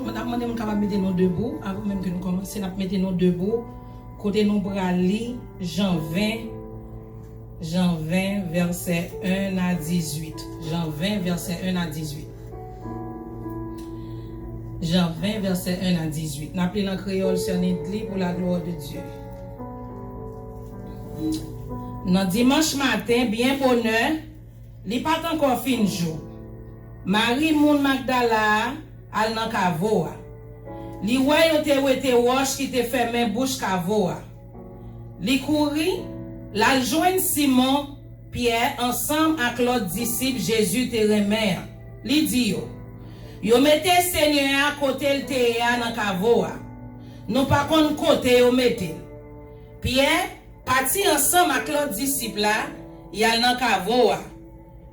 Madame, on est capable de mettre nos debout, avant même que nous commencions, nous mettons nos debout, côté nous brali, Jean 20, verset 1 à 18. Jean 20, verset 1 à 18. Jean 20, verset 1 à 18. Nous appelons en créole sur Nedli pour la gloire de Dieu. Dans dimanche matin, bien bonheur, li pas encore fin jour. Marie Moun Magdala al nan kavoa. Li wè yo te wete wash ki te fermé bouche kavoa. Li kouri, la joine Simon, Pierre, ensemble avec l'autre disciple Jésus te remer. Li di yo mette Seigneur à côté le te ya nan kavoa. Non pas kon côté yo mette. Pierre parti ensemble avec l'autre disciple là, yal nan kavoa.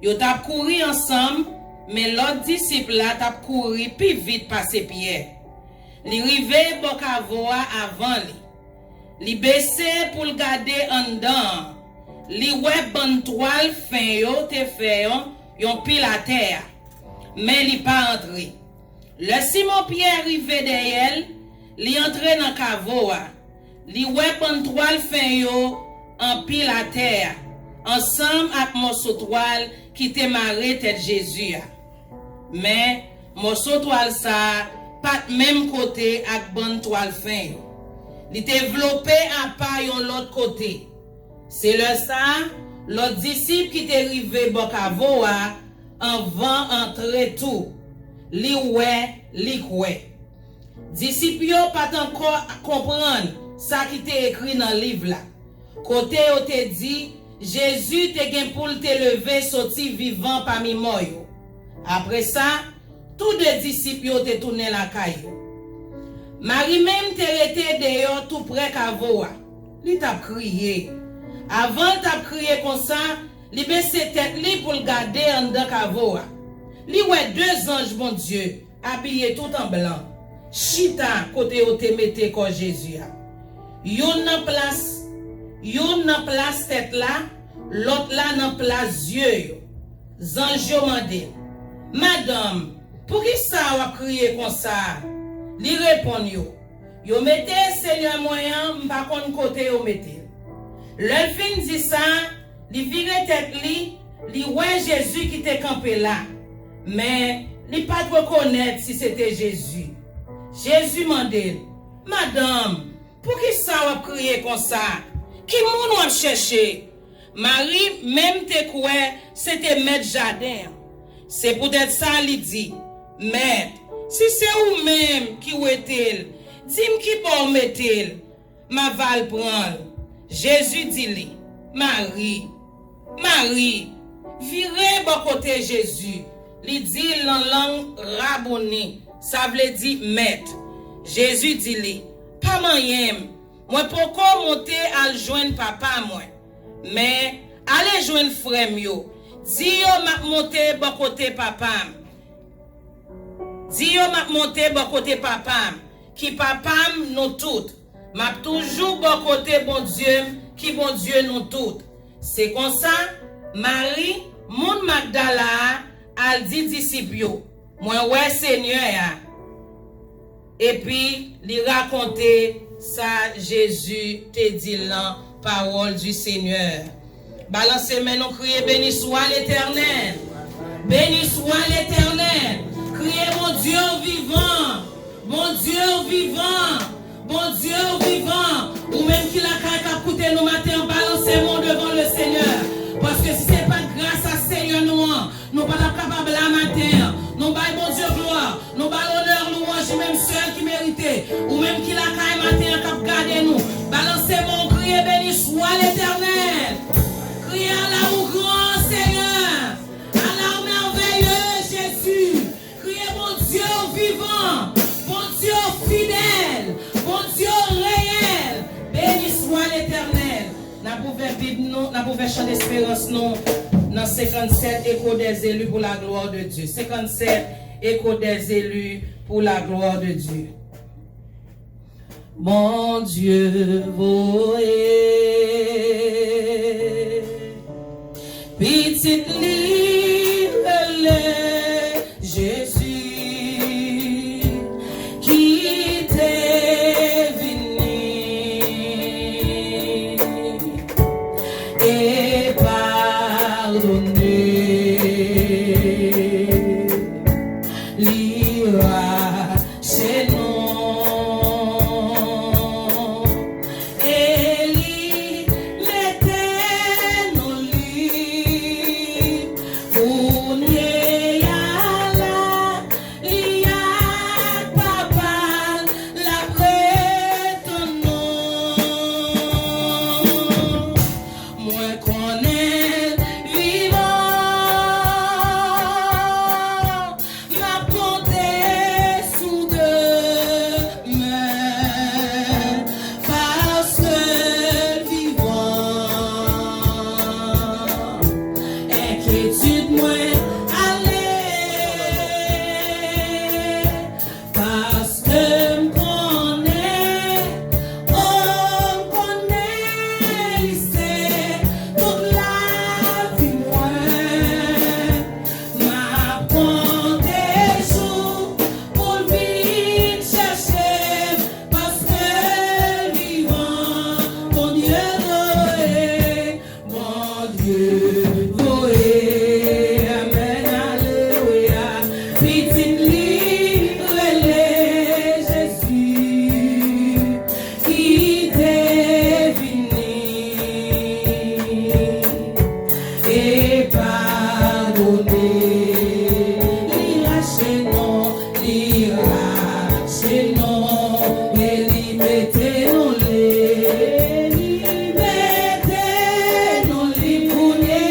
Yo tap kouri ensemble. Mais l'autre disciple là t'a couru plus vite passer Pierre. Li rive bokavoa avant li. Li baissé pour le garder en dedans. Li wè ban toile fin yo te fait yon pile à terre. Mais li pas entré. Le Simon Pierre rive derrière, li entré dans kavoa. Li wè ban toile fin yo en pile à terre. Ensemble avec morceau toile qui te marré tête Jésus. Mais morceau toile ça pas même côté avec bonne toile fin. Il développé à pas yon l'autre côté. C'est le ça l'autre disciple qui t'est arrivé bokavoa en vent entrer tout. Li kwe. Disciple yo pas encore comprendre ça qui t'est écrit dans le livre là. Côté yo te dit Jésus te gen pour te lever sorti vivant parmi moi yo. Après ça, tous les disciples ont tourné la caille. Marie même te rete dehors tout près kavoa. Li t'a crié. Avant t'a crié comme ça, li baisse tête li pour le garder en dedans kavoa. Li ouais deux anges bon Dieu, habillés tout en blanc. Chita côté où te mette ko Jésus. Yon nan place tête là, l'autre là nan place yeux. Zanj yo mande. Madame, pour qui ça a crié comme ça? Li répond yo mette Seigneur moyen, m'pa kon côté yo mette. Le fin dit ça, li vire tête li ouais Jésus qui te campé là. Mais li pas reconnaître si c'était Jésus. Jésus mande, Madame, pour qui ça a crié comme ça? Qui moun wap chercher? Marie même te quoi, c'était Maître Jardin. C'est peut-être ça il dit. Maître, si c'est ou même qui ou est-il, dis-moi qui bon met-il, ma val prend. Jésus dit li, Marie, virez bon côté Jésus. Li dit en langue raboni, ça veut dire maître. Jésus dit li, pas moyen, moi pourquoi monter à joindre papa moi, mais allez joindre frère yo. Di yo m'a monté bon côté papa. Di yo m'a monté bon côté papa. Qui papa nous toutes. M'a toujours bon côté bon Dieu. Qui bon Dieu nous toutes. C'est comme ça, Marie, Moun Magdala, al dit disciple yo. Moi ouais Seigneur. Et puis, lui raconter ça Jésus te dit la parole du Seigneur. Balancez maintenant, criez béni soit l'Éternel. Béni soit l'Éternel. Criez mon Dieu vivant. Mon Dieu vivant. Mon Dieu vivant. Ou même qui la caille coûté nous matin, balancez-moi devant le Seigneur. Parce que si ce n'est pas grâce à Seigneur nous pas capables la matin. Nous baillons mon Dieu gloire. Nous baillons l'honneur, louange, même seul qui méritait. Ou même qui la caille matin, cap garder nous. Balancez-moi, criez béni soit l'Éternel. Criez à la ou grand Seigneur, à la merveilleux Jésus. Criez mon Dieu vivant, mon Dieu fidèle, mon Dieu réel. Béni soit l'Éternel. N'a pouvait vivre nous, n'a pouvait chanter espérance nous dans 57 échos des élus pour la gloire de Dieu. 57 échos des élus pour la gloire de Dieu. Mon Dieu voyez. Petite livre, Jésus, Mettez-nous les poulets.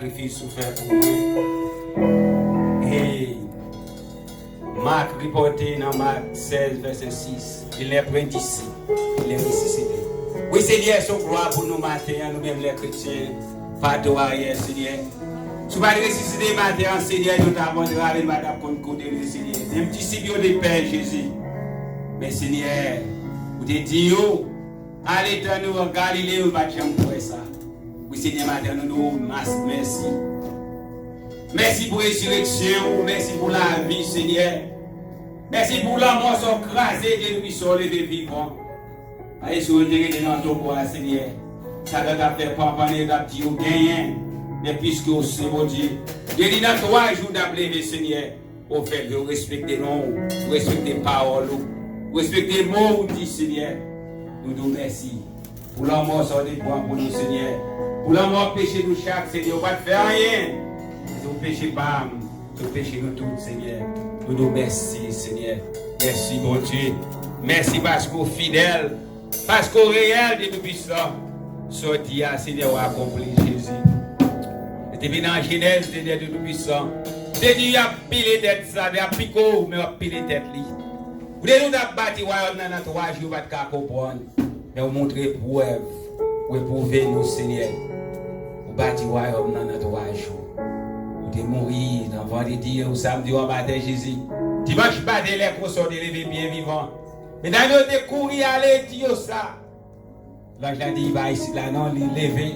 sacrifice fait pour moi. Et Marc reporté dans Marc 16, verset 6. Il est pris d'ici. Il est ressuscité. Oui, Seigneur, son gloire pour nous matin, nous-mêmes les chrétiens. Pas de arrière, Seigneur. Si vous ne ressusciter matin, Seigneur, nous t'abandonnons avec madame qu'on côté le Seigneur. Un petit signe de Père Jésus. Mais Seigneur, vous te dites, allez dans nous en Galilée, vous ne pouvez pas faire ça. Oui, Seigneur, matin, nous merci. Merci pour la résurrection, merci pour la vie, Seigneur. Merci pour l'amour sont crasés de nous sur les vivants. Allez sur le terrain de notre bois, Seigneur. Ça va faire papa, les petits ou gagnent. Mais puisque c'est mon Dieu, il dit dans 3 jours d'appeler, Seigneur, au fait de respecter nous, respecter les paroles, respecter les mots, dit Seigneur. Nous nous merci. Pour l'amour sur les points pour nous, Seigneur. Pour l'amour péché nous chaque, Seigneur, on va faire rien. Si vous péchez pas, vous péchez nous tous, Seigneur. Nous nous merci, Seigneur. Merci, mon Dieu. Merci parce que vous fidèle, parce qu'au réel de Tout-Puissant, sorti à Seigneur accompli Jésus. Et puis dans la Genèse de Tout-Puissant, c'est dit, il y a pile tête ça, il y a picot, mais il y a pile tête li. Vous devez nous abattre dans 3 jours, vous ne pouvez pas comprendre. Mais vous montrez preuve, vous prouvez nous, Seigneur. Vous battez dans 3 jours. De mourir dans vendredi ou samedi on battait Jésus. Dimanche battait les consort de lever bien vivant. Mais dans notre courir aller dire ça. L'ange a dit il va ici là non il lever.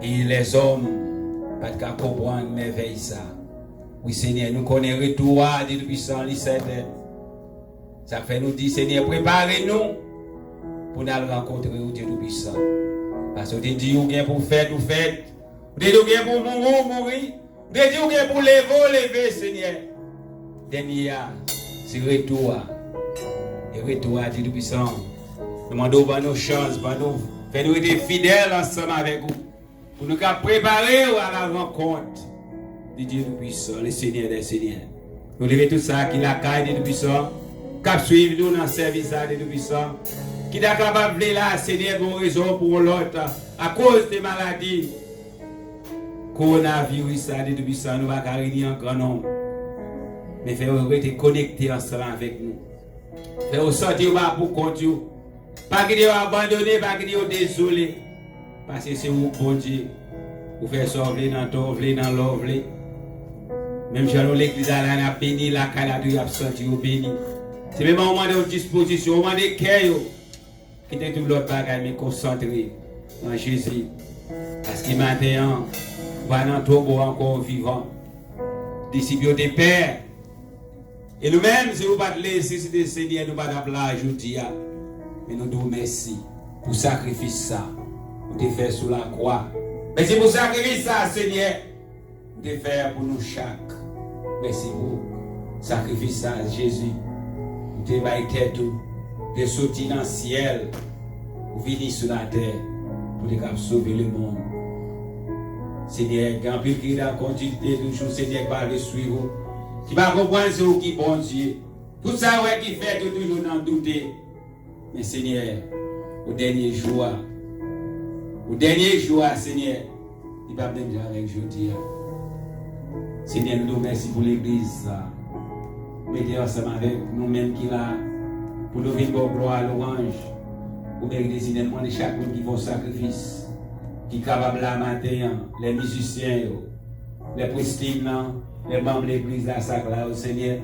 Et les hommes pas de comprendre merveille ça. Oui Seigneur nous connaissons le retour de puissant les 7. Ça fait nous dire Seigneur préparez-nous pour nous rencontrer au Dieu tout puissant. Parce que tu dis ou bien pour faire tout fait. Vous devez bien pour mourir. Vous devez bien pour lever, Seigneur. Dernier, c'est retour. Et retour à Dieu puissant. Nous demandons nos chances, faites-nous être fidèles ensemble avec vous. Pour nous préparer à la rencontre de Dieu puissant, le Seigneur des Seigneurs. Nous devons tout ça qui la caille de Dieu puissant, qui suivre nous dans le service de Dieu puissant, qui est capable de là, Seigneur, pour raison pour l'autre, à cause des maladies. Coronavirus, ça, depuis ça, nous va réunir un grand nombre. Mais faire rester connectés ensemble avec nous. Faire sortir pour compte. Pas que Dieu abandonné, pas que Dieu désolé. Parce que c'est vous, bon Dieu. Vous faites sauver dans ton, dans l'eau. Même si l'église a béni, la caladouille a sorti au béni. C'est même au moment de disposition, au moment de cœur. Qui était tout l'autre bagage, mais concentré en Jésus. Parce qu'il maintenant, va dans ton beau encore vivant. Disciples de Père. Et nous-mêmes, si vous ne pas laisser ce Seigneur, nous ne pas la aujourd'hui. Mais nous disons merci pour le sacrifice ça. Vous te faire sous la croix. Merci pour le sacrifice ça, Seigneur. Vous te faire pour nous chaque. Merci pour le sacrifice ça, Jésus. Vous te faire tout. De sortir dans le ciel. Vous venir sur la terre. Pour te sauver le monde. Seigneur, quand plus qu'il a continué toujours, Seigneur, par le suivre. Qui va comprendre ce qui est bon Dieu. Tout ça, ouais, qui fait que toujours n'en douter. Mais Seigneur, au dernier jour, Seigneur, il va venir avec aujourd'hui. Seigneur, nous merci pour l'église. Mettez ensemble avec nous-mêmes qui là, pour nous venir pour gloire à l'orange. Pour bénir Seigneur, demander chaque monde qui font sacrifice. Qui est capable la matin, les musiciens, les prestiges, les membres de l'église, là, ça là au Seigneur.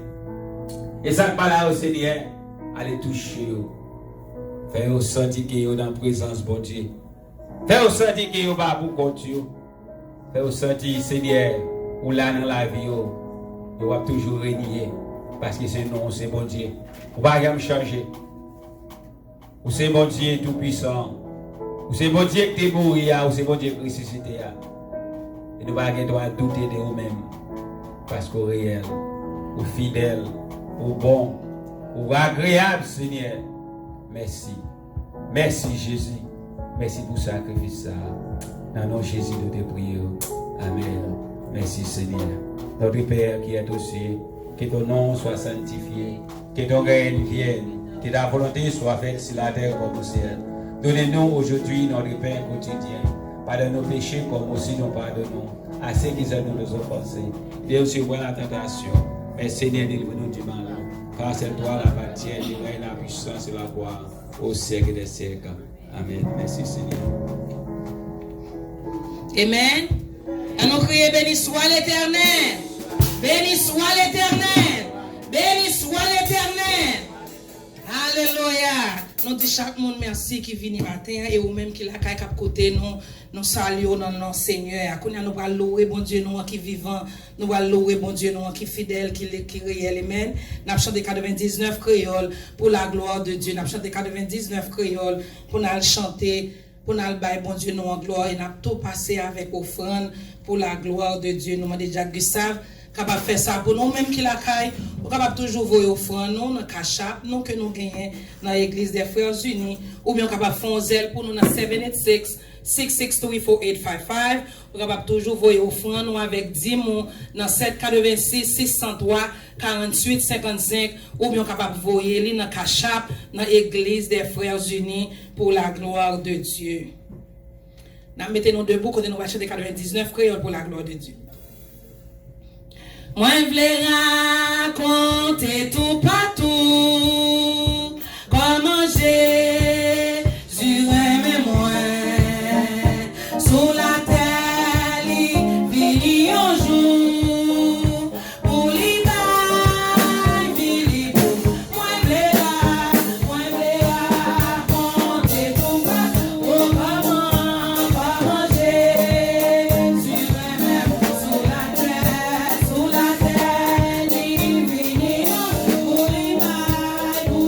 Et ça pas là au Seigneur, allez toucher. Faire ressentir que vous dans la présence de Dieu. Faire ressentir que vous va pour compte. Faire ressentir, Seigneur, ou là dans la vie, vous va toujours régner. Parce que c'est non, c'est bon Dieu. Vous ne pouvez pas changer. Vous c'est bon Dieu tout puissant. Ou c'est bon Dieu qui est mort, ou c'est bon Dieu qui est ressuscité. Et nous ne pouvons pas douter de nous-mêmes. Parce qu'au réel, au fidèle, au bon, au agréable, Seigneur. Merci. Merci Jésus. Merci pour le sacrifice. Dans nos Jésus de tes prières. Amen. Merci Seigneur. Notre Père qui est aux cieux, que ton nom soit sanctifié, que ton règne vienne, que ta volonté soit faite sur la terre comme au ciel. Donnez-nous aujourd'hui notre pain quotidien. Pardonne nos péchés comme aussi nous pardonnons à ceux qui ont nous offensés. Dieu aussi voit la tentation. Mais Seigneur, délivre-nous du mal. Car c'est toi la bâtière, la puissance et la gloire au siècle des siècles. Amen. Merci Seigneur. Amen. Et nous crions, béni soit l'Éternel. Béni soit l'Éternel. Béni soit l'Éternel. Alléluia. Nous disons chaque monde merci qui vient matin et ou même qui la caille cap côté nous saluons dans le Seigneur. Nous allons louer bon Dieu nous qui vivant, nous allons louer bon Dieu nous qui fidèle, qui réel. Amen. Nous chanté 99 créoles pour la gloire de Dieu. Nous chanté 99 créoles pour nous chanter, pour nous bailler bon Dieu nous en gloire et nous tout passé avec offrande pour la gloire de Dieu. Nous demandons déjà Gustave capable faire ça pour nous même qui la caille, ou capable toujours voir offrande nous dans cachap nous que nous gagnons dans l'église des Frères Unis ou bien capable faire zèle pour nous dans 786 663 4855 ou capable toujours voir offrande nous avec 10 mots dans 786 603 48 55 ou bien capable voyer li dans cachap dans l'église des Frères Unis pour la gloire de Dieu. Nous mettons debout quand nous va chanter 99 créoles pour la gloire de Dieu. Moi, je veux raconter tout partout comment Jésus aime moi. Sous la terre, il vit un jour pour lui bailler. Moi, je veux raconter tout partout comment Jésus aime moi. Sous la terre. Sous la terre, il vit un jour pour lui bailler.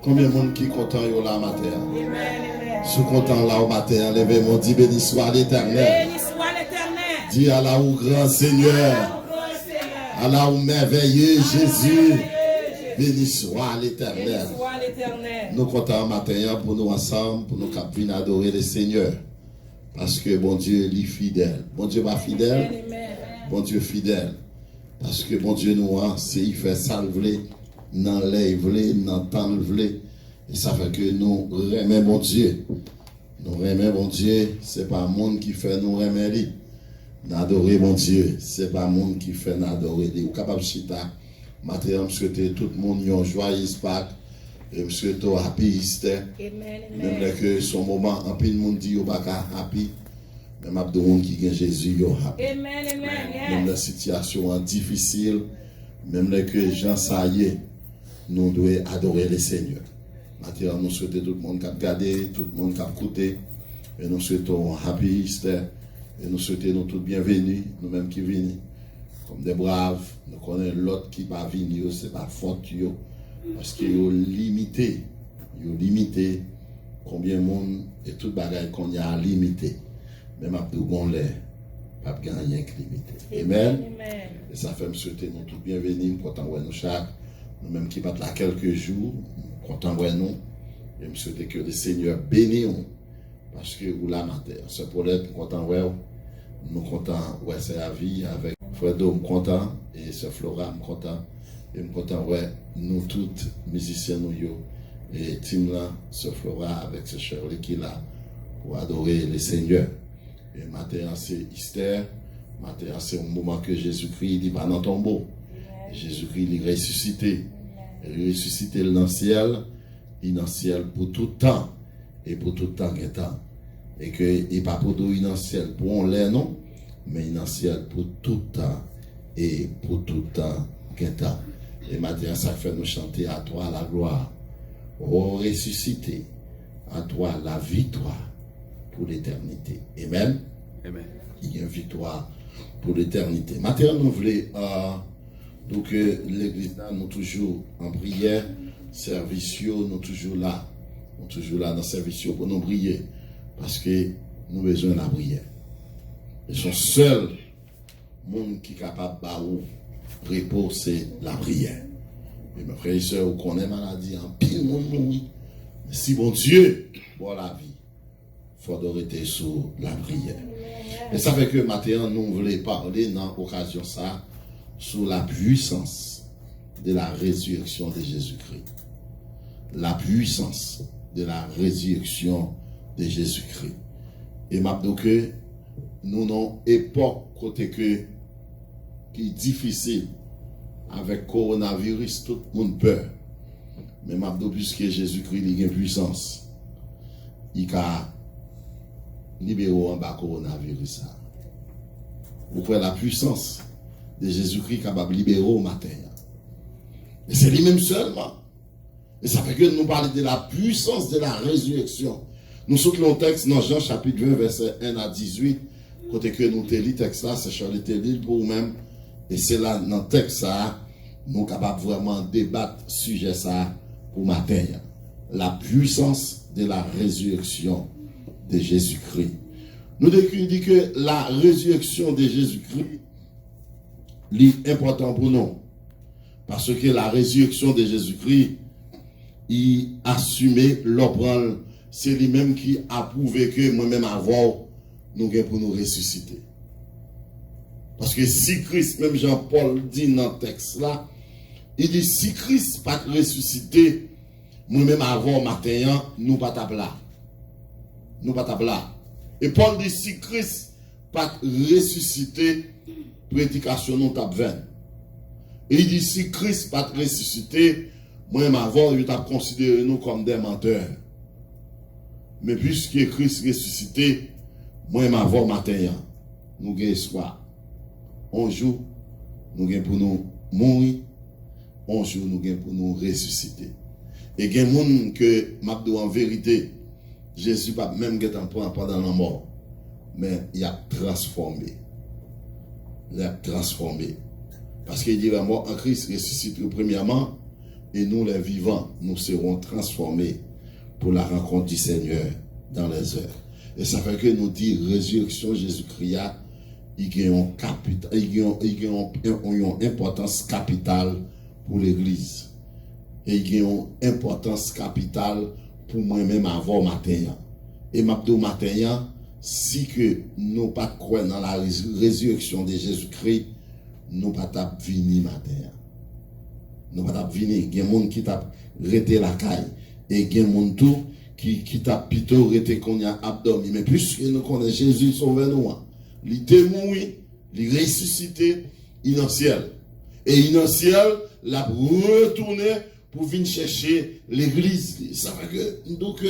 Combien de monde qui est content là matin? Si content là au matin, levez-moi, dit béni soit l'Éternel. Béni soit l'Éternel. Dis à la ou grand Seigneur. À la ou merveilleux Jésus. Béni soit l'Éternel. Nous comptons matin pour nous ensemble, pour nous venir adorer le Seigneur. Parce que bon Dieu est fidèle. Bon Dieu va fidèle. Bon Dieu fidèle. Parce que bon Dieu nous a, c'est il fait salver. Dans les vlés, dans temps vlés. Et ça fait que nous remet mon Dieu. Nous remet mon Dieu. C'est pas le monde qui fait nous remettre. N'adorer mon Dieu. C'est pas le monde qui fait n'adorer. Ou capable de chita. Maintenant, je souhaite tout le monde une joyeuse Pâques. Et je souhaite un happy Easter. Même que son moment, un peu de monde dit qu'il happy. Même abdo monde qui gagne Jésus, yo happy. Même la situation est difficile. Même que Jean ça y est. Nous devons adorer le Seigneur. Maintenant, nous souhaitons tout le monde qui a regardé, tout le monde qui a écouté. Et nous souhaitons un happy Easter. Et nous souhaitons nous tous bienvenus, nous-mêmes qui venons. Comme des braves, nous connaissons l'autre qui va venir, ce n'est pas faute. Parce qu'ils ont limité. Ils ont limité combien de monde et tout bagaille qu'on y a limité. Même après qu'on l'ait, pas de rien que limité. Amen. Et ça fait me souhaiter nous tous bienvenus, content de nous chaque. Nous-mêmes qui battent là quelques jours, content de nous. Et me souhaiter que le Seigneur bénisse. Parce que vous la matin, c'est pour être content de nous content ouais c'est la vie avec frère Dom content et sœur Flora content et content ouais nous toutes musiciens nous yo et team là sœur Flora avec sœur Shirley qui là pour adorer le Seigneur. Et matin c'est Easter, matin c'est un moment que Jésus-Christ il va dans le tombeau. Jésus-Christ il est ressuscité. Il est ressuscité dans le ciel, il est dans le ciel pour tout temps et pour tout temps et temps. Et que il n'est pas pour tout dans le ciel pour on l'est non, mais il est dans le ciel pour tout temps et pour tout temps et temps. Et maintenant ça fait nous chanter à toi la gloire, ô ressuscité, à toi la victoire pour l'éternité. Amen. Amen. Il y a une victoire pour l'éternité. Maintenant nous voulons donc l'église nous toujours en prière, service nous toujours là dans le service pour nous prier. Parce que nous avons besoin de la prière. Et son seul monde qui est capable de repos, c'est la prière. Et mes frères et sœurs, vous connaissez la maladie, en pile monde mourir. Mais si bon Dieu pour la vie, il faut rester sur la prière. Et ça fait que maintenant, nous voulons parler dans l'occasion ça sur la puissance de la résurrection de Jésus-Christ. La puissance de la résurrection de Jésus-Christ. Et maintenant que nous avons une époque côté que qui est difficile avec le coronavirus, tout le monde peur. Mais maintenant puisque Jésus-Christ a une puissance, il a libéré en bas coronavirus. Vous voyez la puissance de Jésus-Christ capable de libérer au matin. Et c'est lui-même seulement. Et ça fait que nous parlons de la puissance de la résurrection. Nous sommes dans le texte dans Jean chapitre 20, verset 1 à 18. Côté que nous te lit texte là, c'est Charles te lit pour nous-mêmes. Et c'est là dans le texte ça, nous sommes capables vraiment débattre sujet ça pour matin. La puissance de la résurrection de Jésus-Christ. Nous disons que la résurrection de Jésus-Christ est important pour nous. Parce que la résurrection de Jésus-Christ, il assumé l'opprendre. C'est lui-même qui a prouvé que moi-même avant, nous avons pour nous ressusciter. Parce que si Christ, même Jean-Paul dit dans le texte là, il dit si Christ pas ressuscité, moi-même avant matin, nous pas là. Nous pas là. Et Paul dit si Christ pas ressuscité, prédication nous tape vaine. Et il dit si Christ pas ressuscité, Moi-même avant, je t'ai considéré nous comme des menteurs. Mais puisque Christ ressuscité, moi-même avant matin, nous avons espoir. Un jour, nous avons pour nous mourir. Un jour, nous avons pour nous ressusciter. Et il y a des gens que, en vérité, Jésus pas même pendant la mort. Mais il a transformé. Il a transformé. Parce qu'il dit la mort en Christ ressuscite premièrement. Et nous, les vivants, nous serons transformés pour la rencontre du Seigneur dans les heures. Et ça fait que nous dit résurrection Jésus-Christ, il y a une importance capitale pour l'Église. Et il y a une importance capitale pour moi-même avant matin. Et m'abdou matin, si que nous pas croire dans la résurrection de Jésus-Christ, nous pas tap venir matin. Nous pas tap venir. Il y a des gens qui tap rete la caille. Et il y a des gens tout qui tap plutôt rete qu'on y a abdomen. Mais puisque nous connaissons Jésus sauvé nous, il était mort, il ressuscité, il est dans le ciel. Et il est dans le ciel, il a retourné pour venir chercher l'église. Ça fait que, donc,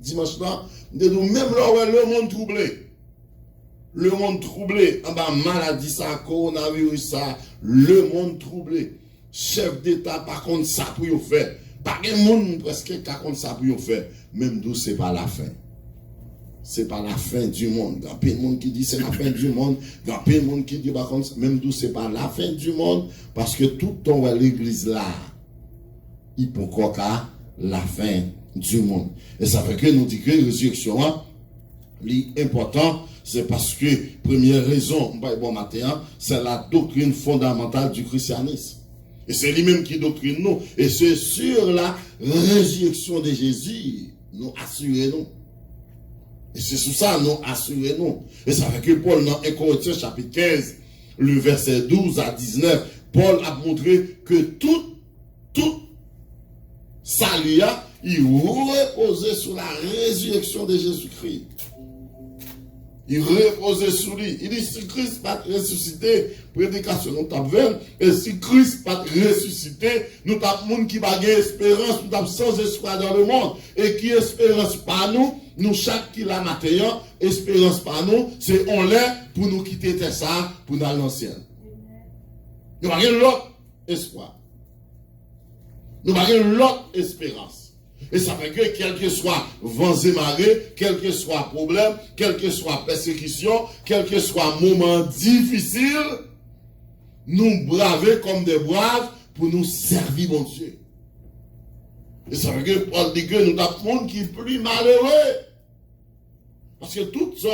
dimanche là, même là, le monde troublé. Le monde troublé, en bas, maladie, ça, coronavirus, ça, le monde troublé. Chef d'État, par contre, ça pour y faire. Pas de monde presque qui contre ça pour y faire. Même d'où c'est pas la fin. C'est pas la fin du monde. Il y a plein de monde qui dit c'est la fin du monde. Il y a plein de monde qui dit par contre, même d'où c'est pas la fin du monde. Parce que tout le temps, l'église là, il peut encore la fin du monde. Et ça fait que nous disons que la résurrection, l'important, c'est parce que, première raison, bon matin, c'est la doctrine fondamentale du christianisme. Et c'est lui-même qui doctrine nous. Et c'est sur la résurrection de Jésus, nous assurons. Et c'est sur ça, nous assurons. Et ça fait que Paul, dans 1 Corinthiens chapitre 15, le verset 12 à 19, Paul a montré que tout salut, il reposait sur la résurrection de Jésus-Christ. Il reposait sur lui. Il dit, si Christ pas ressuscité, prédication nous tape vers, et si Christ pas ressuscité, nous tape monde qui va gagner espérance, nous tape sans espoir dans le monde. Et qui espérance pas nous chaque qui la matin, espérance pas nous, c'est on l'est pour nous quitter ça, pour nous aller dans le ciel. Nous avons l'autre espoir. Nous avons l'autre espérance. Et ça fait que quel que soit vents et marées, quel que soit problème, quel que soit persécution, quel que soit moment difficile, nous braver comme des braves pour nous servir mon Dieu. Et ça fait que Paul dit que nous avons un monde qui est plus malheureux. Parce que tout ça,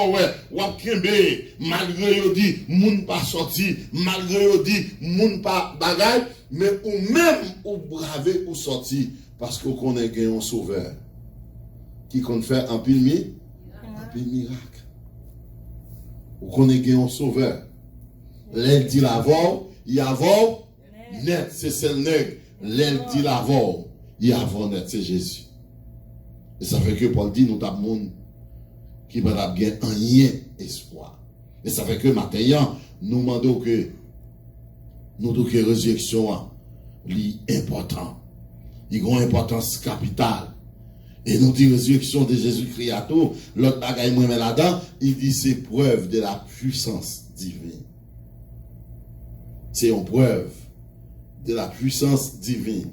malgré yo dit, moun pas sorti, malgré yo dit, moun pas bagay, mais ou même ou braver ou sorti. Parce qu'on connaît un sauveur qui compte faire un pile miracle. On connaît un sauveur. L'aile dit l'avant, il y a avant, net, c'est celle nègre. L'aile dit l'avant, il y a avant net, c'est Jésus. Et ça fait que Paul dit, nous avons monde qui va bien un lien espoir. Et ça fait que maintenant, nous demandons que la résurrection est importante. Il a une importance capitale. Et nous disons résurrection de Jésus-Christ à tout. L'autre bagaille moi là-dedans, il dit c'est preuve de la puissance divine. C'est une preuve de la puissance divine.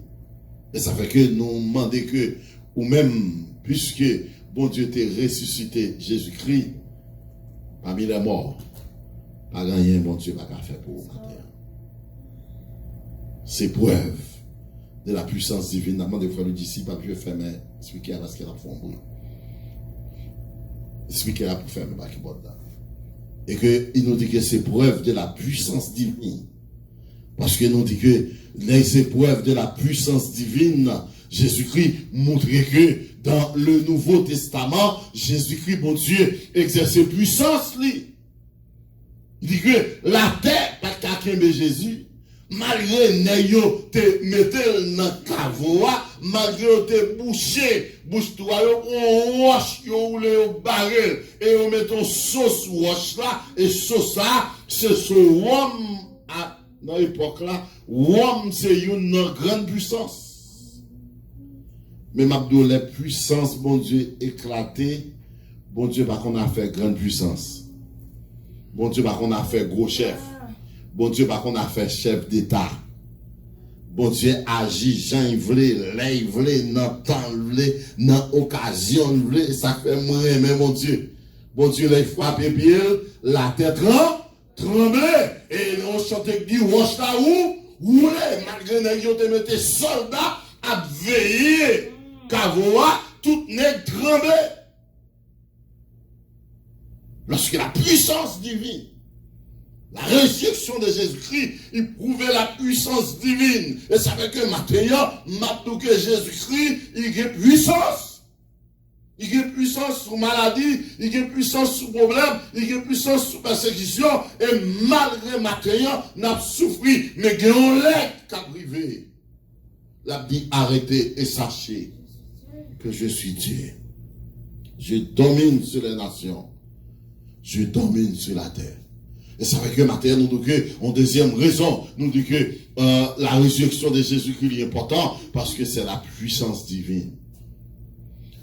Et ça fait que nous demandons que, ou même, puisque bon Dieu t'a ressuscité Jésus-Christ parmi les morts, pas rien bon Dieu va faire pour vous. C'est preuve de la puissance divine. Normalement, des fois, le disciple a pu faire, mais expliquer à ce qu'il a fait un bruit. Expliquer à pour faire, mais pas qu'il boit là. Et qu'il nous dit que c'est preuve de la puissance divine. Parce qu'il nous dit que les épreuves de la puissance divine, Jésus-Christ montrait que dans le Nouveau Testament, Jésus-Christ, mon Dieu, exerçait puissance, lui. Il dit que la terre, pas quelqu'un de Jésus, malgré n'ayant te mettre dans cavoa, malgré te bouche-toi, on roche, on le barrel, et on met ton sauce roche là, et sauce là, c'est ce rhum, dans l'époque là, rhum c'est une grande puissance. Mais m'abdou les puissances, bon Dieu, éclatées, bon Dieu, par qu'on a fait grande puissance. Bon Dieu, par qu'on a fait gros chef. Bon Dieu, par qu'on a fait chef d'État. Bon Dieu agit, Jean il voulait, là il voulait, dans temps il voulait, dans occasion il voulait, ça fait moins, mais mon Dieu. Bon Dieu, là il frappe et puis la tête tremblait. Et on chantait qui dit, wash ta où malgré que te mette soldats à veiller, qu'avoua, tout n'est tremblé. Lorsque la puissance divine, la résurrection de Jésus-Christ, il prouvait la puissance divine. Et ça fait que maintenant, que Jésus-Christ, il a puissance. Il a puissance sur maladie, il a puissance sur problème, il a puissance sur persécution. Et malgré maintenant, n'a souffri, mais il y a un lait qui a privé. L'a dit arrêtez et sachez que je suis Dieu. Je domine sur les nations. Je domine sur la terre. Et ça fait que maintenant, nous disons que, en deuxième raison, nous disons que la résurrection de Jésus-Christ est importante parce que c'est la puissance divine.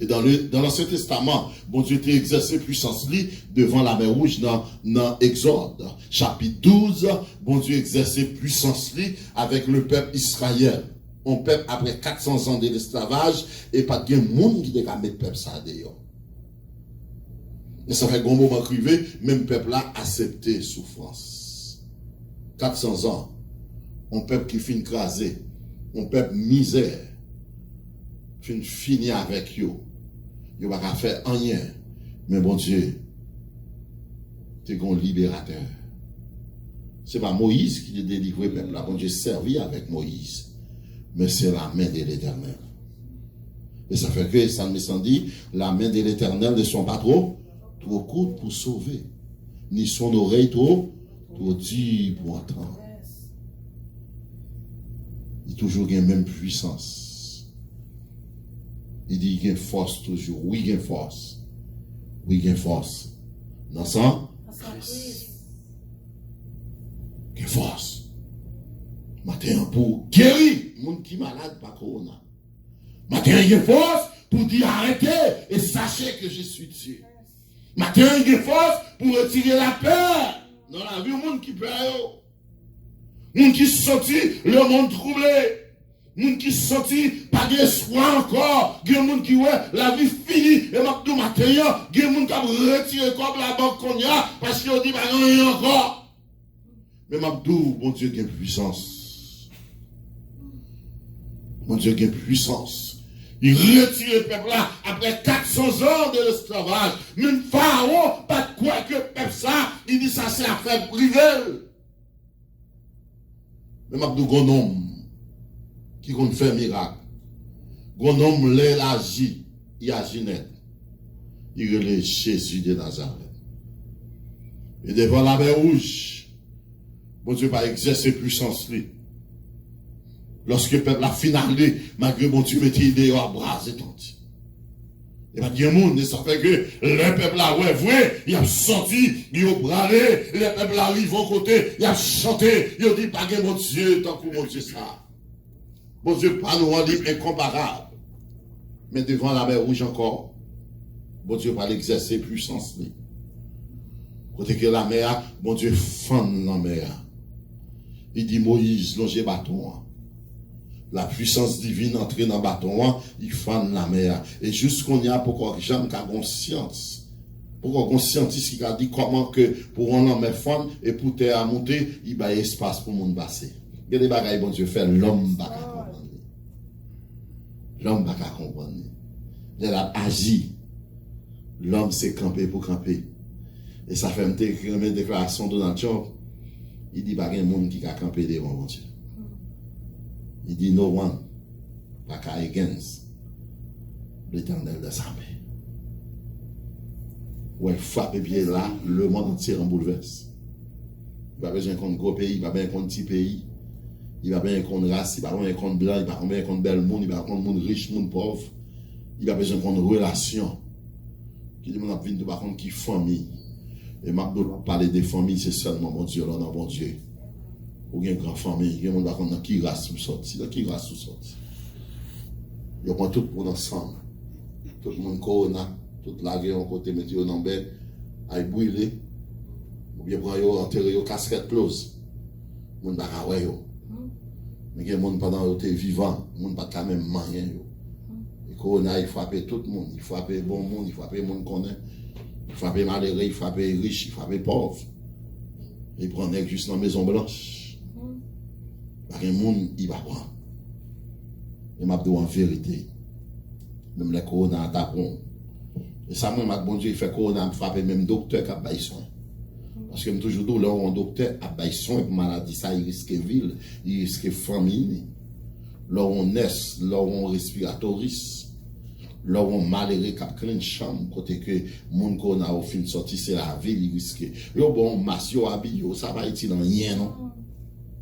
Et dans l'Ancien Testament, bon Dieu t'a exercé puissance devant la mer Rouge dans Exode. Chapitre 12, bon Dieu exercé puissance avec le peuple Israël. Un peuple après 400 ans de l'esclavage et pas de monde qui a mis le peuple ça d'ailleurs. Et ça fait un moment crivé, même peuple là accepté souffrance. 400 ans, un peuple qui finit écrasé, un peuple misère, fini avec eux. Il va pas faire rien. Mais bon Dieu, tu es un libérateur. Ce n'est pas Moïse qui a délivré le peuple là. Bon Dieu servi avec Moïse. Mais c'est la main de l'Éternel. Et ça fait que ça me dit, la main de l'Éternel ne sont pas trop courte pour sauver, ni son oreille trop dure pour entendre. Il a toujours la même puissance. Il dit qu'il y a force toujours. Oui, il y a force. Oui, il y a force. Dans ça, il y a force. Matin pour guérir les gens qui sont malades par corona. Matin, il y a force pour dire arrêtez et sachez que je suis Dieu. Matin, il y a force pour retirer la peur dans la vie. Les gens qui peur. Les gens qui sont sortis, le monde troublé. Les gens qui sont sortis, pas d'espoir encore. Les gens qui ouais, la vie finie. Et maintenant, matin, il y a des gens qui ont retiré comme la banque qu'on y a parce qu'ils ont dit, bah non, il y a encore. Mais Mabdou, mon Dieu, il y a puissance. Mon Dieu, il y a puissance. Il retire le peuple là après 400 ans de l'esclavage. Même Pharaon, pas de quoi que le peuple ça, il dit ça c'est affaire privée. Même Abdou Gonom, qui compte faire miracle. Gonom l'est agi, il agit net. Il relève Jésus de Nazareth. Et devant la mer Rouge, bon Dieu va exercer puissance lui. Lorsque le peuple a finalisé, malgré mon Dieu mettez idée à bras étendus. Et bien, il y a un monde, ça fait que le peuple a ouais, vrai, il a sorti, il a bralé, le peuple arrive au côté, il a chanté, il a dit, pas que mon Dieu, tant que mon Dieu ça. Mon Dieu, pas nous rendre incomparable. Mais devant la mer Rouge encore, bon Dieu va l'exercer puissance. Côté que la mer, bon Dieu fend la mer. Il dit, Moïse, longez bâton. La puissance divine entre dans le bâton, il fan la mer. Et juste qu'on y a pour qu'on jamais qu'à conscience. Pour qu'on scientiste qui a dit comment que pour un homme fan et pour terre à monter, il y a espace pour monde passer. Il y a des bagailles, bon Dieu, fait l'homme va comprendre. L'homme va comprendre. Il a agi. L'homme s'est campé pour camper. Et ça fait une déclaration de Donald Trump. Il dit, il y a un monde qui a campé devant mon Dieu. Il dit, no one, like against l'Éternel des armées. Où elle frappe et bien là, le monde entier en bouleverse. Il va besoin qu'on gros pays, il va bien qu'on petit pays, il va bien qu'on race, il va bien qu'on blanc, il va bien qu'on bel monde, il va qu'on monde riche, monde pauvre. Il va besoin qu'on relation. Qui dit, on a besoin de par contre qui famille. Et maintenant, parler des familles, c'est seulement bon Dieu, là, non, bon Dieu. Ou bien une grande famille, il y a un monde qui race ou sorti, qui race ou sorti. Ils prennent tout le monde ensemble. Tout le monde corona, toute la guerre en côté, mettre au nombre, à brûler. Ou bien prendre enterrer au casquette close. Moun pas ouais yo. Mais il y a des gens pendant qu'ils étaient vivants, les gens pas quand même moyen yo. Et corona il frappe tout le monde, il frappe bon monde, il frappe les gens qu'on connaît. Il frappe malheureux, il frappe riche, il frappe pauvre. Il prend juste dans la Maison Blanche. Parce que les gens, il va prendre. Et m'a dit en vérité. Même les corona tapons. Et ça, moi, bon Dieu, il fait corona, frapper même docteur qui a baillé soin. Parce que toujours dit, là, un docteur a baillé soin pour maladie, ça, il risque ville, il risque famille. Là, on est, là, on respiratoriste. Là, on malheureux qui a pris une chambre, côté que mon corona au fin de sortie, c'est la ville, il risque. Yo, bon, masse, yo, habille, ça va être dans rien, non?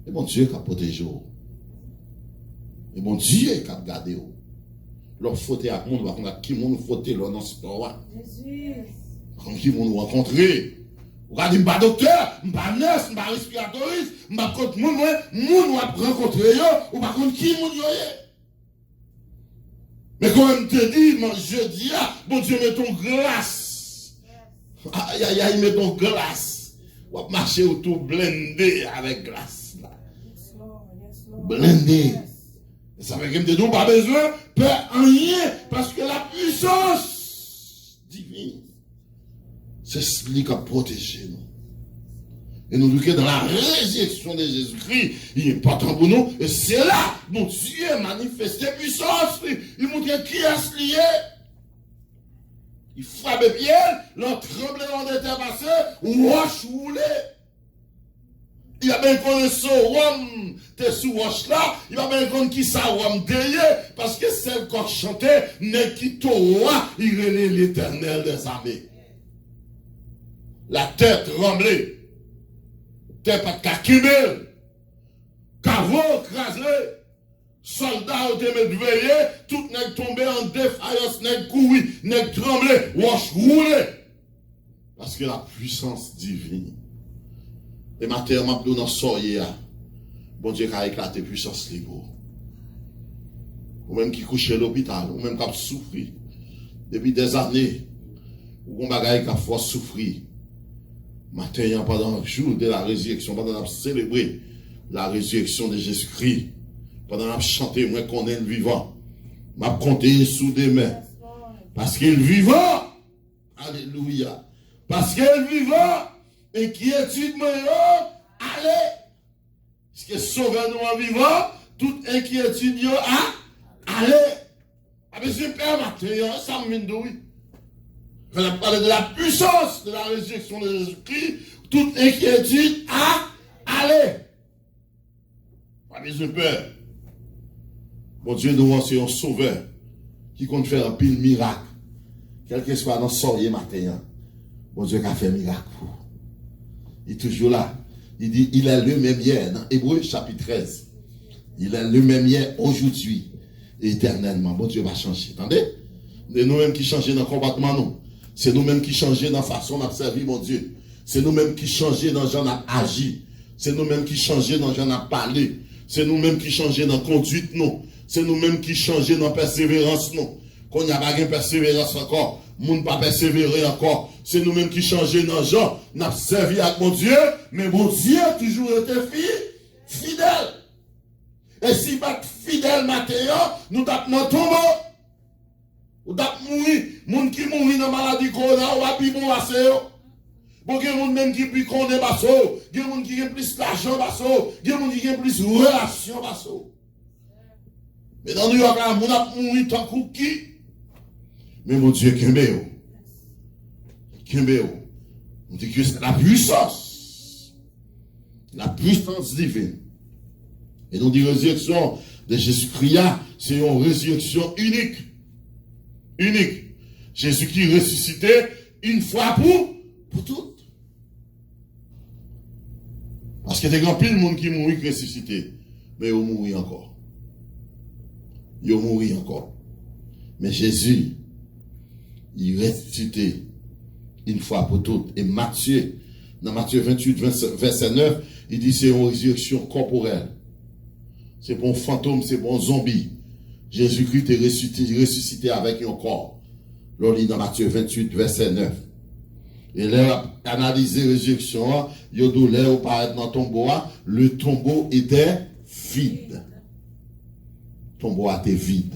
Et bon Dieu qui a protégé. Et bon Dieu qui a gardé. Leur faute à monde, par contre, qui monde faute leur dans cette histoire. Jésus. Par contre, qui vont nous rencontrer. Vous regardez, pas docteur, pas nurse, pas respiratoriste, pas contre monde, monde va rencontrer yo, ou par contre, qui monde yo est. Mais quand on te dit, je dis, bon Dieu, mets ton glace. Aïe, aïe, aïe, mets ton glace. On va marcher autour blindé avec glace. Blindé. Ça veut dire que nous pas besoin de rien parce que la puissance divine, c'est ce qui a protégé nous. Et nous disons que dans la résurrection de Jésus-Christ, il est important pour nous. Et c'est là dont Dieu manifeste puissance. Il montre qui est lié. Il frappe bien, l'on tremblement de terre passé, roche roulé. Il y a bien qu'on son rhum, t'es sous roche là, il y a bien qu'on qui sa rhum derrière, parce que celle qu'on chantait, n'est qui toi, il relève l'éternel des armées. La tête tremblée. T'es pas kakimel. Caveau crasé. Soldats ont été veillés, tout n'est tombé en défaillance, n'est couru, n'est tremblé, roche roulé. Parce que la puissance divine. Et ma terre m'a donné dans soyez. Bon Dieu qui a éclaté puissance libre. Ou même qui couche à l'hôpital, ou même qui a souffert. Depuis des années, ou qu'on bagaille qui a fort souffrir. Matin, pendant le jour de la résurrection, pendant qu'on célébrer la résurrection de Jésus-Christ, pendant qu'on chanter, moi qu'on est le vivant, m'a compté sous des mains. Parce qu'il est vivant. Alléluia. Parce qu'il est vivant. Inquiétude, allez. Parce que sauver nous en vivant, toute inquiétude, allez. Ah, mais c'est père matin, ça me dit. Quand on parle de la puissance de la résurrection de Jésus-Christ, toute inquiétude, allez. Pas besoin de peur. Bon Dieu, nous c'est un sauveur qui compte faire un pile miracle. Quel que soit dans soirée matin, bon Dieu qui a fait un miracle pour vous. Il est toujours là. Il dit, il est le même hier, dans Hébreux chapitre 13. Il est le même hier, aujourd'hui, et éternellement. Bon Dieu va changer. Attendez? C'est nous-mêmes qui changeons dans le comportement, non. C'est nous-mêmes qui changeons dans la façon d'observer, mon Dieu. C'est nous-mêmes qui changeons dans le genre d'agir. C'est nous-mêmes qui changeons dans le genre de parler. C'est nous-mêmes qui changeons dans la conduite, non. C'est nous-mêmes qui changeons dans la persévérance, non. Quand il n'y a pas de persévérance encore, monde pas persévérer encore. C'est nous-mêmes qui changeons dans le genre. Nous avons servi avec mon Dieu, mais mon Dieu a toujours été fidèle. Et si pas fidèle maintenant, nous avons tombé. Ou d'ap mourir, moun qui mourit dans maladie corona, ou a pi bon assez yo. Bon, gen moun même qui pi connaît basso, gen moun qui gen plus l'argent basso, gen moun qui gen plus relation basso. Mais dans New York, moun a mouri tant kou qui. Mais mon Dieu, kembe yo. Kembe yo. On dit que c'est la puissance. La puissance divine. Et donc, la résurrection de Jésus-Christ, c'est une résurrection unique. Unique. Jésus qui ressuscité une fois pour toutes. Parce que des grands pile de monde qui mourit ressuscité. Mais ils mourit encore. Ils mourit encore. Mais Jésus, il ressuscité une fois pour toutes. Et Matthieu, dans Matthieu 28, verset 9, il dit c'est une résurrection corporelle. C'est pour un fantôme, c'est pour un zombie. Jésus-Christ est ressuscité avec un corps. L'on lit dans Matthieu 28, verset 9. Et là, analyser la résurrection, il y a douleur ou paraître dans le tombeau, le tombeau était vide. Le tombeau était vide.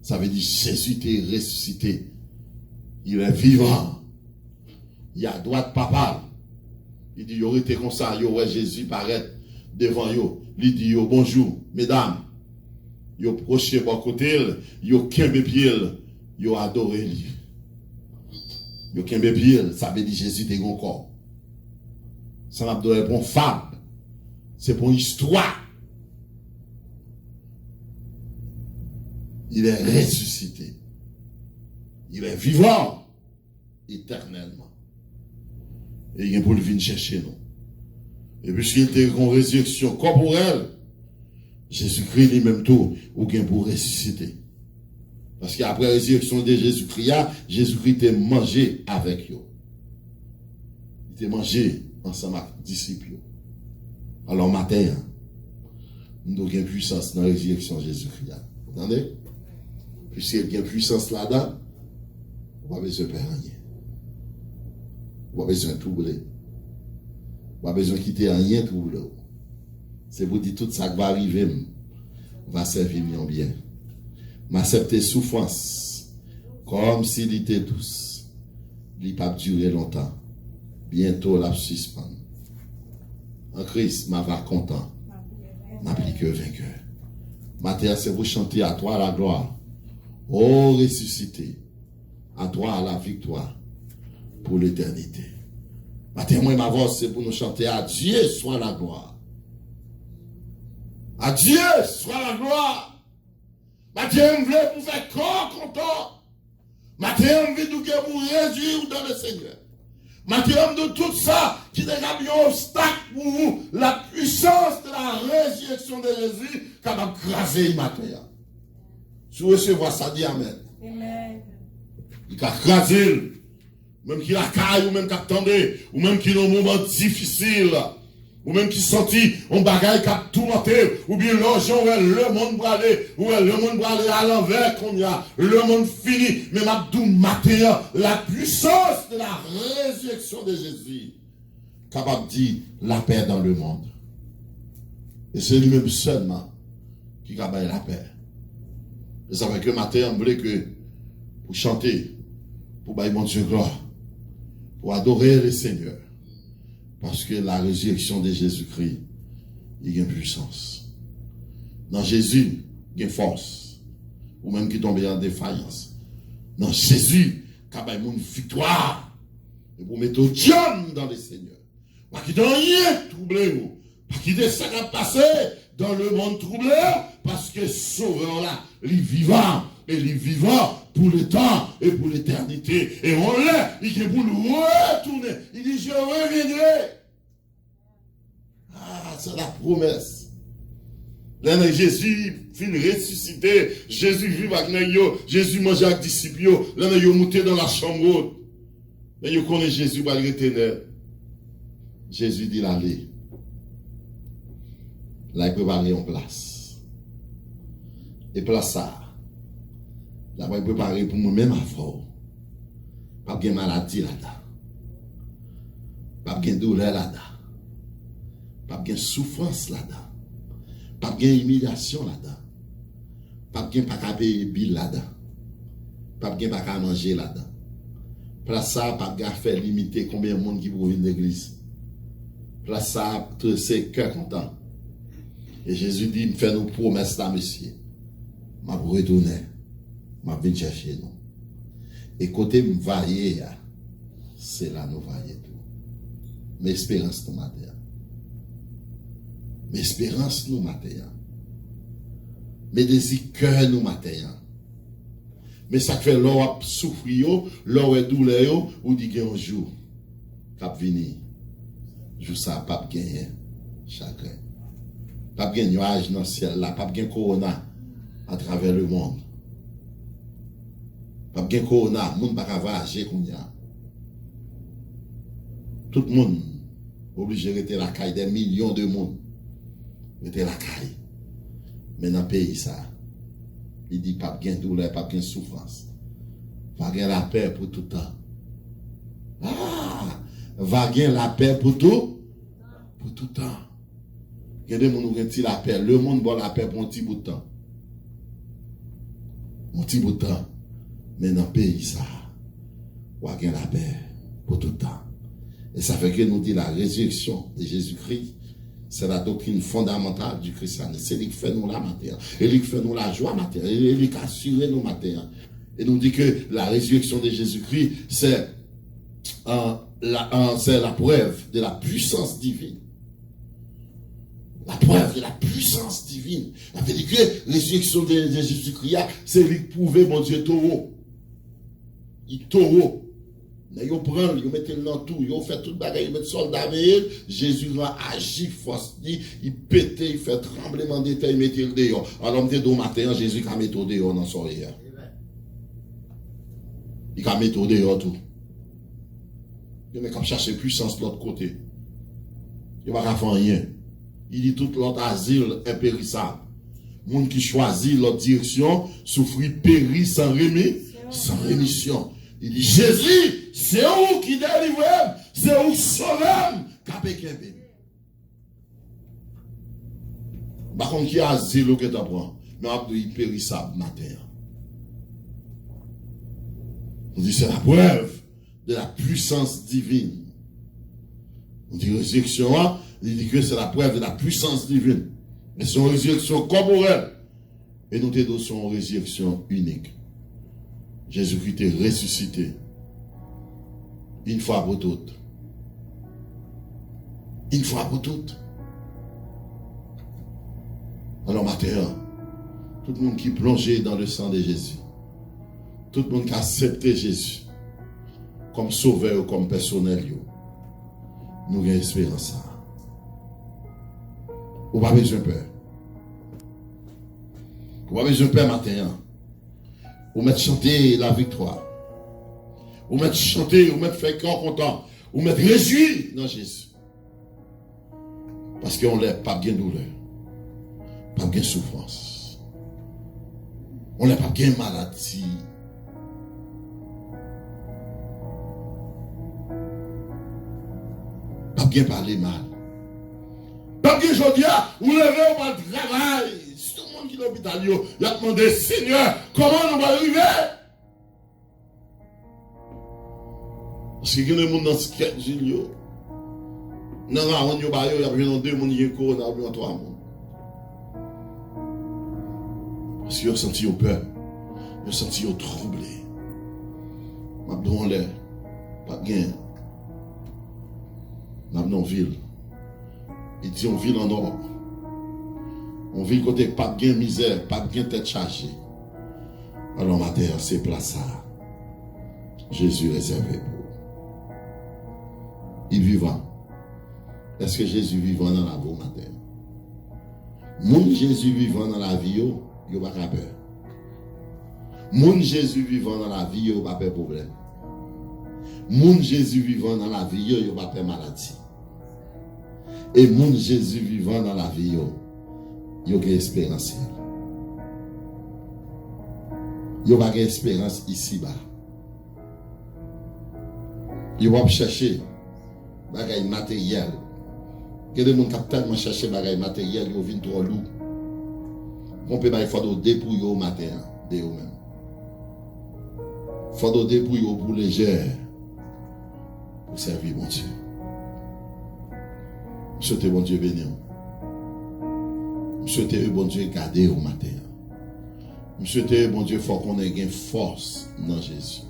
Ça veut dire Jésus était ressuscité. Il est vivant. Il a droite papa. Il dit, il aurait été comme ça, il aurait Jésus paraître devant eux. Il dit, bonjour, mesdames. Il a proché par côté, il a kembe pied, il a adoré lui. Il a kembe pied, ça veut dire Jésus était encore. Ça n'a pas de bon fable. C'est pour histoire. Il est ressuscité. Il est vivant éternellement. Et il est pour venir chercher nous. Et puisqu'il était en résurrection corporelle, Jésus-Christ lui-même tout, ou bien pour ressusciter. Parce qu'après la résurrection de Jésus-Christ, Jésus-Christ était mangé avec eux. Il était mangé ensemble avec les disciples. Alors matin, nous avons une puissance dans la résurrection de Jésus-Christ. Vous entendez? Puisqu'il y a une puissance là-dedans, on va besoin de faire rien. On va besoin de troubler. On va besoin de quitter rien troubler. C'est pour dire tout ça qui va arriver, va servir bien. M'accepter souffrance comme s'il était douce. Il n'a pas duré longtemps. Bientôt la suspendre. En Christ, m'a va content. M'a plus que vainqueur. Ma terre, c'est vous chanter à toi la gloire. Oh ressuscité. À toi la victoire pour l'éternité. Ma terre, moi, ma voix, c'est pour nous chanter à Dieu soit la gloire. À Dieu soit la gloire. Ma terre, on veut pour faire corps content. Ma terre, on veut tout pour réjouir dans le Seigneur. Ma terre, de tout ça qui n'est pas un obstacle pour vous, la puissance de la résurrection de Jésus, capable de craser ma terre. Si vous recevez ça, dit Amen. Amen. Il a crasé, même qu'il a caille, ou même qu'il attendait, ou même qu'il a un moment difficile, ou même qu'il sentit un bagage qui a tourmenté, ou bien l'argent, le monde va aller, ou le monde va aller à l'envers qu'on y a, le monde fini, mais Mabdou matin, la puissance de la résurrection de Jésus, capable de dire la paix dans le monde. Et c'est lui-même seulement qui capable la paix. Et ça fait que matin, on voulait que, pour chanter, pour bailler mon Dieu gloire, pour adorer le Seigneur. Parce que la résurrection de Jésus-Christ, il y a une puissance. Dans Jésus, il y a une force. Ou même qui tombe en défaillance. Dans Jésus, il y a une victoire. Et vous mettez au Dieu dans le Seigneur. Pas qu'il n'y ait rien troublé. Pas qu'il y ait ça qui a passé dans le monde troublé. Parce que Sauveur là, il est vivant. Et il est vivant pour le temps et pour l'éternité. Et on l'a, il est pour nous retourner. Il dit, je reviendrai. Ah, c'est la promesse. Là, Jésus fin ressuscité. Jésus vit avec nous. Jésus mange avec les disciples. Là, il est monté dans la chambre. Là, il connaît Jésus par le ténèbres. Jésus dit, allez. Là, il prépare en place. Et place ça. Là, il prépare pour moi-même avant. Pas de maladie là-dedans. Pas de douleur là-dedans. Pas de souffrance là-dedans. Pas de humiliation là-dedans. Pas de pas payer bill là-dedans. Pas de pas manger là-dedans. Place ça, pas de faire limiter combien de monde qui peut venir l'église. Place ça, c'est cœur content. Et Jésus dit, il me fait nos promesses là, monsieur. Je vais retourner. Je vais venir chercher nous. Et côté me vailler, c'est là nous vailler tout. Mais espérance nous matin. Mais espérance nous matin. Mais désir cœur nous matin. Mais ça fait l'or souffrir, l'or douleur, ou dit qu'il y a un jour. Cap vini. Jour ça, pas gagner chagrin. Pas gagner nuage dans le ciel là, pas gagner corona à travers le monde. Pas gagner corona, monde pas voyager comme ça. Tout le monde obligé de rester la caille, des millions de monde rester la caille. Mais dans le pays ça, Il dit pas de douleur, pas de souffrance. Va gagner la paix pour tout temps. Ah, va gagner la paix pour tout temps. Il y a des gens qui ont la paix. Le monde boit la paix pour un petit bout de temps. Un petit bout de temps. Mais dans le pays, ça, va gagner la paix pour tout temps. Et ça fait que nous dit la résurrection de Jésus-Christ, c'est la doctrine fondamentale du christianisme. C'est lui qui fait nous la matière. Et lui qui fait nous la joie matérielle. Et lui qui assure nous matière. Et nous dit que la résurrection de Jésus-Christ, c'est la preuve de la puissance divine. La preuve de la puissance divine. Ça veut dire que la résurrection de Jésus-Christ, c'est lui qui prouve, mon Dieu, taureau. Il taureau. Mais ils prennent, ils mettent dans tout, ils fait tout le bagage, ils mettent soldat avec elle. Jésus va agir, force, il pète, il fait tremblement de terre, il met le dehors. Alors, on dit, au matin, Jésus a mis au dehors dans son rire. Il a mis au dehors tout. Il a cherché puissance de l'autre côté. Il va faire rien. Il dit tout l'autre asile impérissable. Monde qui choisit l'autre direction, souffre, périt sans rémission. Il dit, Jésus, c'est où qui délivre, c'est où sauve, capé kembe. Par contre, qui a asile que tu apprends, mais il périt ça matin. On dit, c'est la preuve de la puissance divine. On dit, résurrection, il dit que c'est la preuve de la puissance divine. Mais c'est une résurrection corporelle. Et nous t'aidons sur une résurrection unique. Jésus-Christ est ressuscité. Une fois pour toutes. Une fois pour toutes. Alors, matin, tout le monde qui est plongé dans le sang de Jésus, tout le monde qui a accepté Jésus comme sauveur ou comme personnel, nous avons espérance. Vous n'avez pas besoin de peur. Vous n'avez pas besoin de peur matin. Vous mettez chanter la victoire. Vous mettez chanter, vous mettez faire cœur content. Vous mettez réjouir dans Jésus. Parce qu'on n'a pas de douleur. Pas de souffrance. On n'a pas de maladie. Pas de parler mal. Pas de aujourd'hui, vous levez au mal travail. Si tout le monde qui est à l'hôpital, il a demandé, Seigneur, comment nous allons arriver? Parce qu'il y a des gens dans ce cas, Gilles. Non, on y a deux gens qui ont corona, trois mondes. Parce qu'ils ont senti peur. Ils ont senti troublé. Maintenant, on l'est. Pas de gain. Nous avons une ville. Il dit une ville en or. Une ville côté pas de gain misère, pas de gain tête chargée. Alors, matin, c'est place ça. Jésus réservé pour. Il vivant. Est-ce que Jésus vivant dans la vie matin? Mon Jésus vivant dans la vie, il n'y a pas peur. Mon Jésus vivant dans la vie, il n'y a pas de problème. Mon Jésus vivant dans la vie, il n'y a pas de maladie. Et mon Jésus vivant dans la vie, il y a une espérance. Il y a une espérance ici-bas. Il va chercher des bagages matériels. Il y a des gens qui tellement cherché des bagages matériels, ils viennent trop lourds. On peut faire des dépouilles au matin, de eux-mêmes. Il faut des dépouilles pour légère pour servir mon Dieu. Je souhaite bon Dieu béni. Je souhaite bon Dieu garder au matin. Je souhaite bon Dieu faut qu'on ait une force dans Jésus.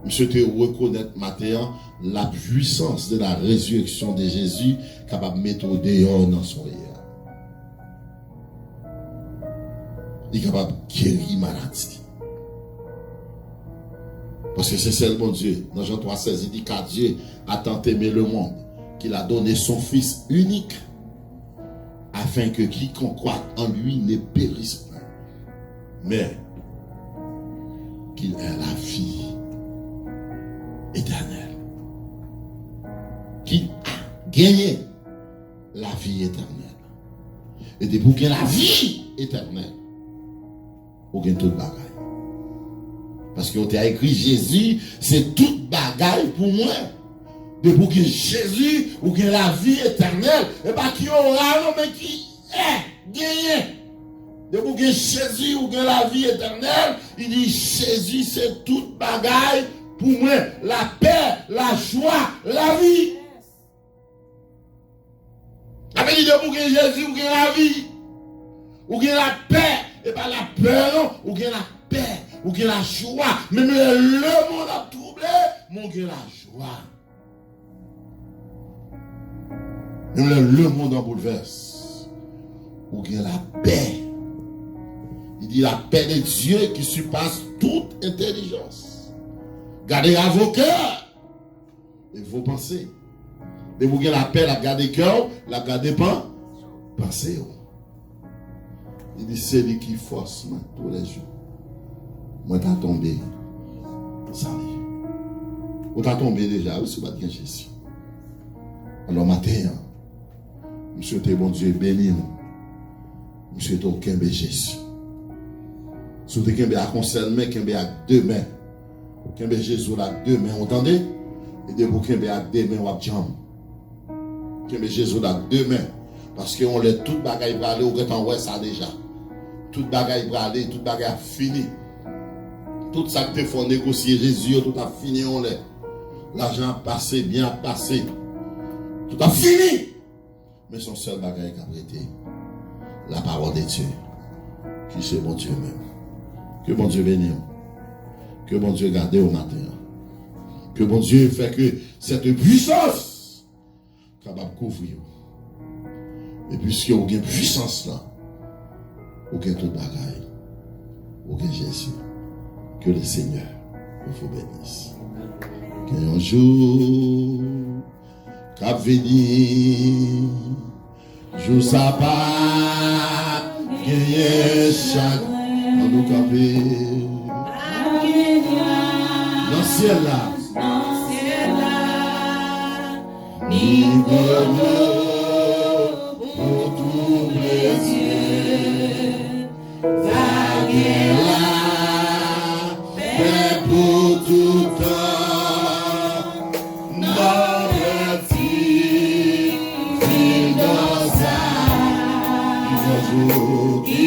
Je souhaite reconnaître matin la puissance de la résurrection de Jésus capable de mettre au dehors dans son rire. Il est capable de guérir maladie. Parce que c'est celle bon Dieu. Dans Jean 3,16, il dit car Dieu a tant aimé le monde qu'il a donné son Fils unique afin que quiconque croit en lui ne périsse pas, mais qu'il ait la vie éternelle. Qu'il a gagné la vie éternelle. Et pour qu'il ait la vie éternelle, ou gain tout bagaille. Parce qu'on t'a écrit Jésus, c'est toute bagaille pour moi. De pour que Jésus ou que la vie éternelle, et pas qui aura, non, mais qui est gagné. De pour que Jésus ou que la vie éternelle, il dit Jésus c'est toute bagaille pour moi. La paix, la joie, la vie. Avec dit de pour que Jésus ou que la vie, ou que la paix, et pas la peur, ou que la paix, ou que la joie. Même le monde a troublé, mon que la joie. Même le monde en bouleverse. Ou que la paix. Il dit la paix de Dieu qui surpasse toute intelligence. Gardez à vos cœurs et vos pensées. De vous la paix, la gardez cœur, la gardez pas pensée. Il dit c'est lui qui force moi tous les jours. Moi t'as tombé. Ça ou t'as tombé déjà, ou c'est pas bien Jésus. Alors matin, monsieur t'es bon Dieu béni. Monsieur t'es aucun Jésus. Si vous avez un conseil, vous avez deux mains. Vous avez Jésus avec deux mains, vous entendez? Et de vous avez avec deux mains, vous avez jambes. Vous avez Jésus avec deux mains. Parce qu'on a tout bagaille pour aller, vous avez ça déjà. Tout bagaille pour aller, tout bagaille fini. Tout ça que faut négocier, Jésus, tout a fini, on l'est. L'argent a passé, bien passé. Tout a fini. Mais son seul bagaille qui a prêté, la parole de Dieu, qui c'est mon Dieu même. Que bon Dieu bénisse. Que bon Dieu garde au matin. Que bon Dieu fait que cette puissance capable de couvrir. Et puisque vous avez une puissance là, vous avez tout bagaille. Vous avez Jésus. Que le Seigneur vous bénisse. Qu'un jour, cap venu, jour ça pas, gagner chaque. Nous camper dans le ciel là, ni pour tous les yeux, vaguer là, paix pour tout temps, dans le petit, dans ça, qui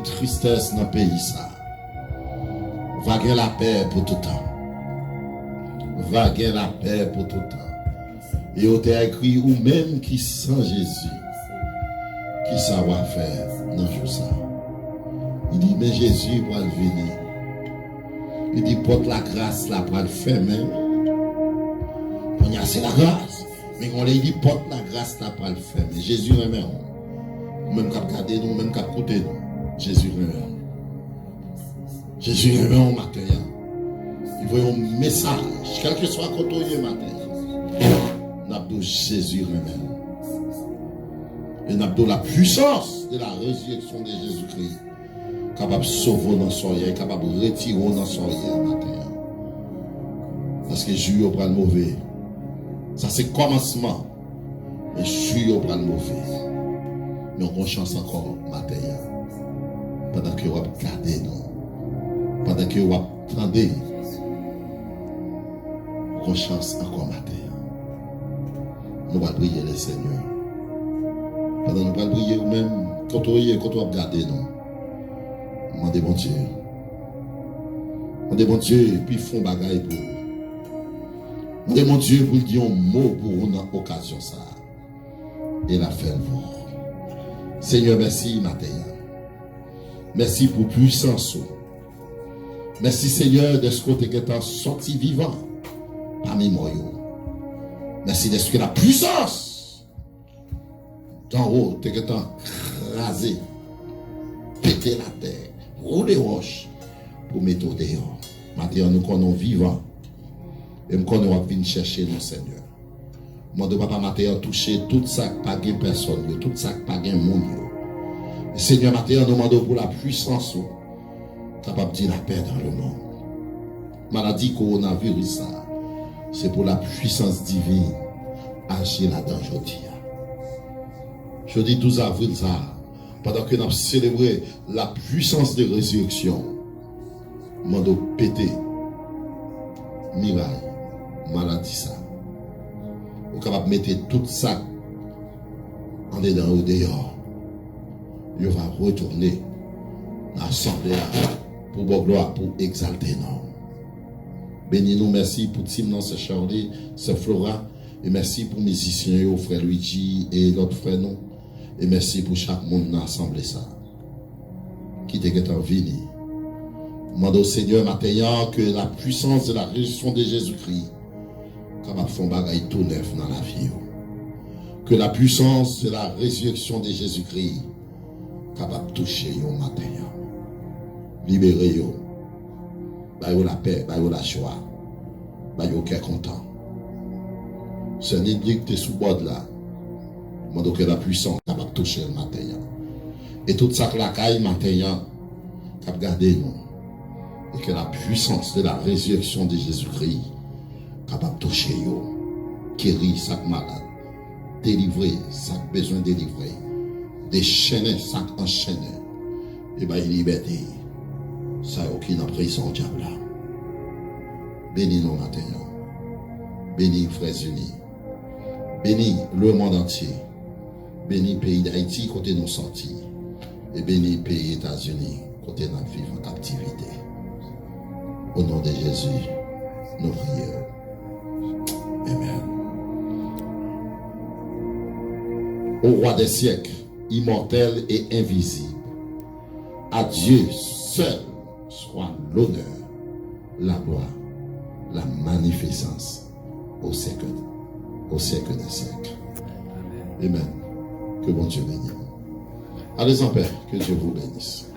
Tristesse dans le pays ça. Va gagner la paix pour tout temps. Va gagner la paix pour tout temps. Et on t'a écrit ou même qui sans Jésus, qui savoir faire dans le jour ça. Il dit mais Jésus va venir. Il dit porte la grâce là pour le faire même. On y a c'est la grâce. Mais on lui dit porte la grâce là pour le faire. Mais Jésus remet on. Même qu'à regarder nous, même qu'à écouter nous. Jésus remet. Jésus remet en matin. Il voit un message, quel que soit côté matin. N'abdou Jésus remet. Et n'abdou la puissance de la résurrection de Jésus-Christ. Capable de sauver dans son rien, capable de retirer dans son rien matin. Parce que Jésus au prend le mauvais. Ça c'est commencement. Et Jésus au prend le mauvais. Mais on a chance encore matin. Pendant que vous regardez nous, pendant que vous attendez, conscience encore matin. Nous allons prier le Seigneur. Pendant nous allons prier nous-mêmes, quand vous regardez nous, demandez bon Dieu. Demandez bon Dieu, puis font bagaille pour vous. Demandez mon Dieu pour dire un mot pour vous dans l'occasion ça. Et la faire vous. Seigneur, merci matin. Merci pour puissance. Merci Seigneur de ce que tu es sorti vivant parmi moi. Merci de ce que la puissance d'en haut tu es rasé, péter la terre, rouler roches pour mettre au dehors. Maintenant nous connaissons vivant et nous connaissons venir chercher nos Seigneur. Moi de papa matin toucher tout ça pas gain personne, tout ça pas gain monde. Seigneur, maintenant, nous demandons pour la puissance capable de dire la paix dans le monde. Maladie coronavirus, c'est pour la puissance divine agir là-dedans aujourd'hui. Jeudi 12 avril, pendant que nous avons célébré la puissance de résurrection, nous demandons péter, miraille, maladie, ça. Vous êtes capable de mettre tout ça en dedans ou dehors, il va retourner dans l'assemblée pour vos gloire, pour exalter non. Bénis-nous, merci pour Timnon, ce Charlie, ce Flora, et merci pour les musiciens, frère Luigi et l'autre frère non. Et merci pour chaque monde dans l'assemblée ça. Qui t'est en vini. Demande au Seigneur maintenant que la puissance de la résurrection de Jésus-Christ capable de faire un bagage tout neuf dans la vie. Que la puissance de la résurrection de Jésus-Christ capable de toucher au matin. Libérer yo. Bayo la paix, bayo la joie. Bayo qui est content. C'est un indique que tu es sous bord là. Demande que la puissance capable de toucher le matin. Et tout ça que la caille matin capable de garder nous. Et que la puissance de la résurrection de Jésus-Christ capable de toucher yo, guérir chaque malade, délivrer chaque besoin délivré, déchaîner chaque enchaîné, et bien liberté, ça qui n'a prison diable. Bénis nous matin, bénis frères unis, bénis le monde entier, bénis le pays d'Haïti côté nous sortis, et bénis le pays États-Unis côté nous vivre en captivité. Au nom de Jésus, nous prions. Amen. Au roi des siècles, immortel et invisible, à Dieu seul soit l'honneur, la gloire, la magnificence au siècle des siècles. Amen. Que bon Dieu bénisse. Allez en paix, que Dieu vous bénisse.